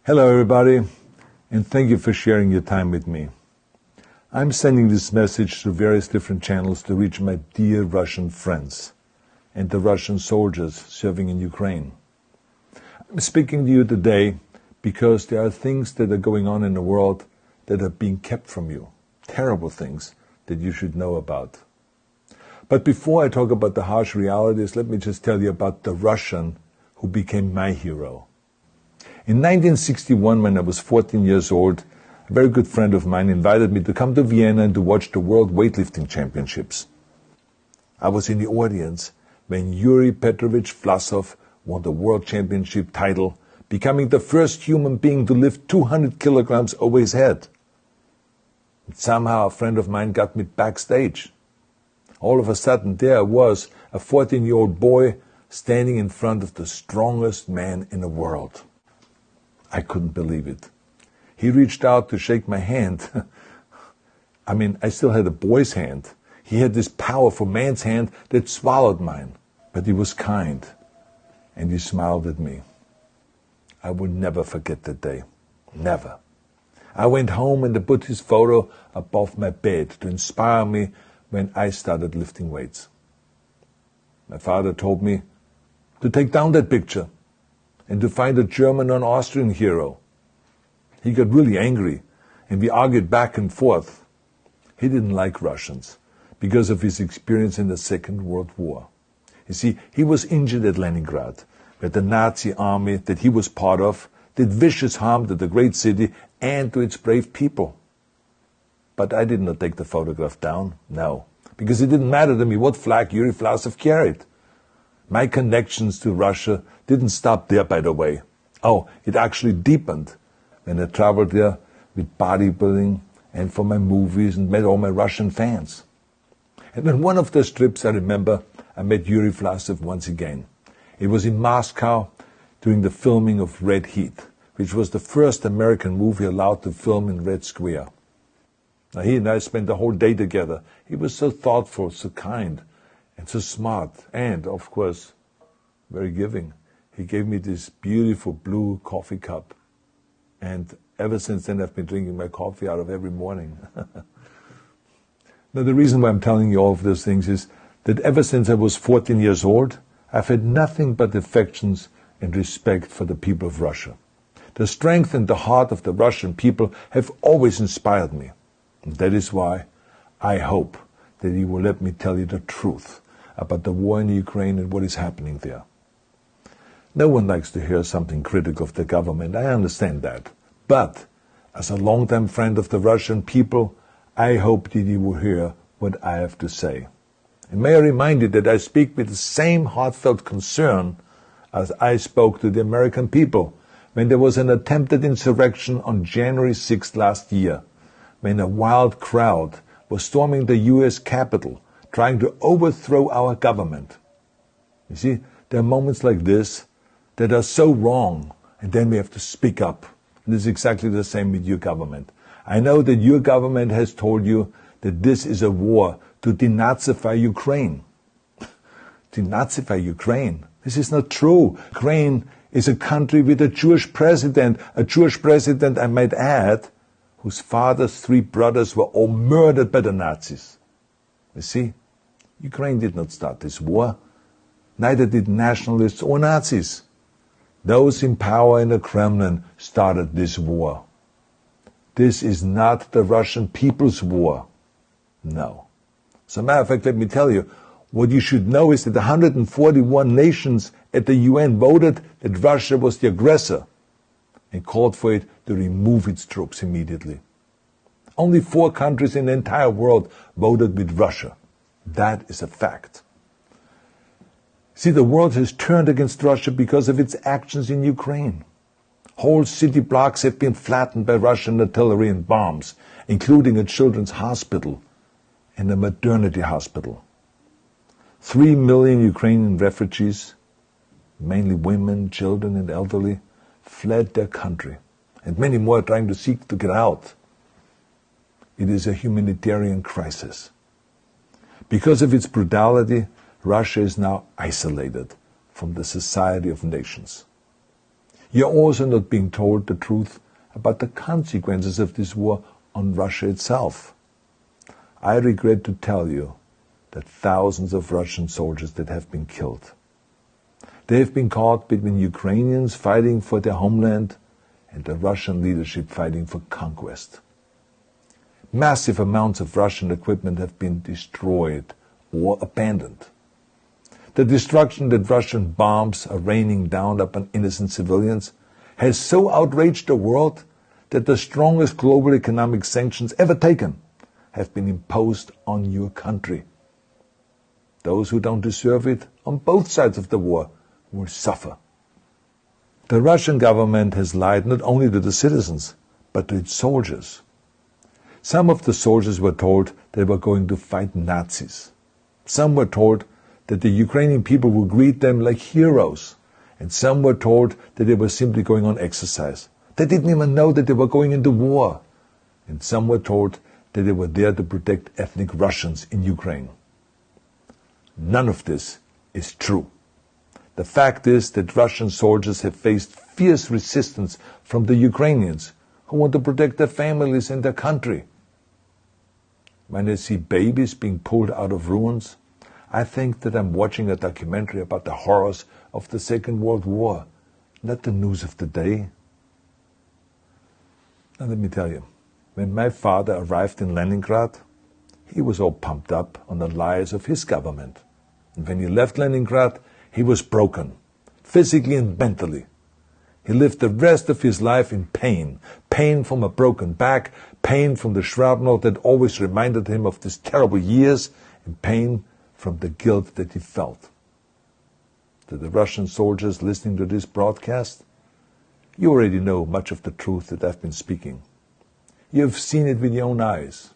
Hello everybody, and thank you for sharing your time with me. I'm sending this message through various different channels to reach my dear Russian friends and the Russian soldiers serving in Ukraine. I'm speaking to you today because there are things that are going on in the world that are being kept from you, terrible things that you should know about. But before I talk about the harsh realities, let me just tell you about the Russian who became my hero. In 1961, when I was 14 years old, a very good friend of mine invited me to come to Vienna and to watch the World Weightlifting Championships. I was in the audience when Yuri Petrovich Vlasov won the World Championship title, becoming the first human being to lift 200 kilograms over his head. And somehow a friend of mine got me backstage. All of a sudden, there I was, a 14-year-old boy, standing in front of the strongest man in the world. I couldn't believe it. He reached out to shake my hand. I still had a boy's hand. He had this powerful man's hand that swallowed mine. But he was kind, and he smiled at me. I will never forget that day. Never. I went home and I put his photo above my bed to inspire me when I started lifting weights. My father told me to take down that picture and to find a German or an Austrian hero. He got really angry, and we argued back and forth. He didn't like Russians because of his experience in the Second World War. You see, he was injured at Leningrad, where the Nazi army that he was part of did vicious harm to the great city and to its brave people. But I did not take the photograph down, no, because it didn't matter to me what flag Yuri Vlasov carried. My connections to Russia didn't stop there, by the way. Oh, it actually deepened when I traveled there with bodybuilding and for my movies and met all my Russian fans. And on one of those trips, I remember, I met Yuri Vlasov once again. It was in Moscow during the filming of Red Heat, which was the first American movie allowed to film in Red Square. Now, he and I spent the whole day together. He was so thoughtful, so kind, and so smart, and, of course, very giving. He gave me this beautiful blue coffee cup, and ever since then I've been drinking my coffee out of every morning. Now, the reason why I'm telling you all of those things is that ever since I was 14 years old, I've had nothing but affections and respect for the people of Russia. The strength and the heart of the Russian people have always inspired me. And that is why I hope that you will let me tell you the truth about the war in Ukraine and what is happening there. No one likes to hear something critical of the government, I understand that. But, as a longtime friend of the Russian people, I hope that you will hear what I have to say. And may I remind you that I speak with the same heartfelt concern as I spoke to the American people when there was an attempted insurrection on January 6th last year, when a wild crowd was storming the U.S. Capitol, trying to overthrow our government. You see, there are moments like this that are so wrong, and then we have to speak up. And this is exactly the same with your government. I know that your government has told you that this is a war to denazify Ukraine. Denazify Ukraine? This is not true. Ukraine is a country with a Jewish president, I might add, whose father's 3 brothers were all murdered by the Nazis. You see, Ukraine did not start this war. Neither did nationalists or Nazis. Those in power in the Kremlin started this war. This is not the Russian people's war. No. As a matter of fact, let me tell you, what you should know is that 141 nations at the UN voted that Russia was the aggressor and called for it to remove its troops immediately. Only 4 countries in the entire world voted with Russia. That is a fact. See, the world has turned against Russia because of its actions in Ukraine. Whole city blocks have been flattened by Russian artillery and bombs, including a children's hospital and a maternity hospital. 3 million Ukrainian refugees, mainly women, children, and elderly, fled their country, and many more are trying to seek to get out. It is a humanitarian crisis. Because of its brutality, Russia is now isolated from the society of nations. You're also not being told the truth about the consequences of this war on Russia itself. I regret to tell you that thousands of Russian soldiers that have been killed. They have been caught between Ukrainians fighting for their homeland and the Russian leadership fighting for conquest. Massive amounts of Russian equipment have been destroyed or abandoned. The destruction that Russian bombs are raining down upon innocent civilians has so outraged the world that the strongest global economic sanctions ever taken have been imposed on your country. Those who don't deserve it on both sides of the war will suffer. The Russian government has lied not only to the citizens, but to its soldiers. Some of the soldiers were told they were going to fight Nazis. Some were told that the Ukrainian people would greet them like heroes. And some were told that they were simply going on exercise. They didn't even know that they were going into war. And some were told that they were there to protect ethnic Russians in Ukraine. None of this is true. The fact is that Russian soldiers have faced fierce resistance from the Ukrainians who want to protect their families and their country. When I see babies being pulled out of ruins, I think that I'm watching a documentary about the horrors of the Second World War, not the news of the day. Now let me tell you, when my father arrived in Leningrad, he was all pumped up on the lies of his government. And when he left Leningrad, he was broken, physically and mentally. He lived the rest of his life in pain. Pain from a broken back, pain from the shrapnel that always reminded him of these terrible years, and pain from the guilt that he felt. To the Russian soldiers listening to this broadcast, you already know much of the truth that I've been speaking. You have seen it with your own eyes.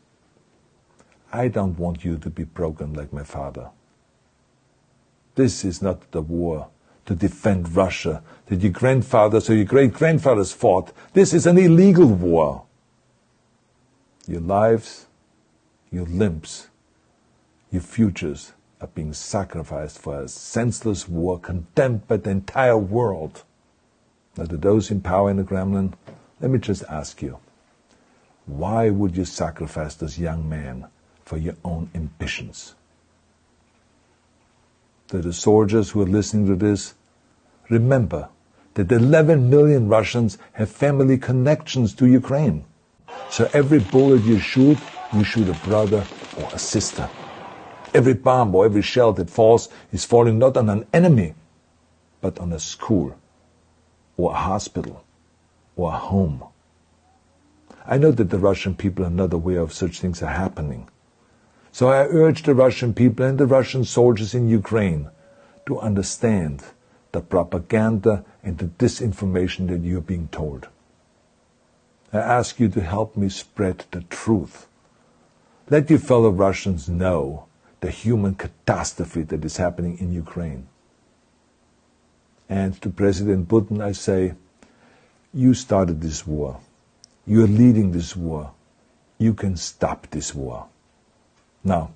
I don't want you to be broken like my father. This is not the war to defend Russia that your grandfathers or your great-grandfathers fought. This is an illegal war. Your lives, your limbs, your futures are being sacrificed for a senseless war condemned by the entire world. Now, to those in power in the Kremlin, let me just ask you, why would you sacrifice those young men for your own ambitions? To the soldiers who are listening to this, remember that 11 million Russians have family connections to Ukraine. So every bullet you shoot a brother or a sister. Every bomb or every shell that falls is falling not on an enemy, but on a school, or a hospital, or a home. I know that the Russian people are not aware of such things are happening. So I urge the Russian people and the Russian soldiers in Ukraine to understand the propaganda and the disinformation that you are being told. I ask you to help me spread the truth. Let your fellow Russians know the human catastrophe that is happening in Ukraine. And to President Putin I say, you started this war. You are leading this war. You can stop this war. Now,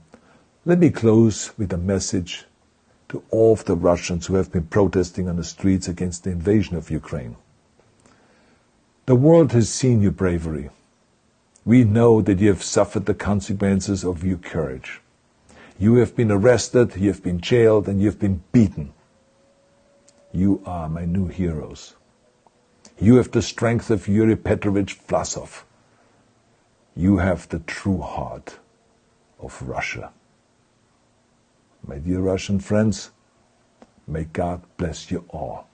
let me close with a message to all of the Russians who have been protesting on the streets against the invasion of Ukraine. The world has seen your bravery. We know that you have suffered the consequences of your courage. You have been arrested, you have been jailed, and you have been beaten. You are my new heroes. You have the strength of Yuri Petrovich Vlasov. You have the true heart of Russia. My dear Russian friends, may God bless you all.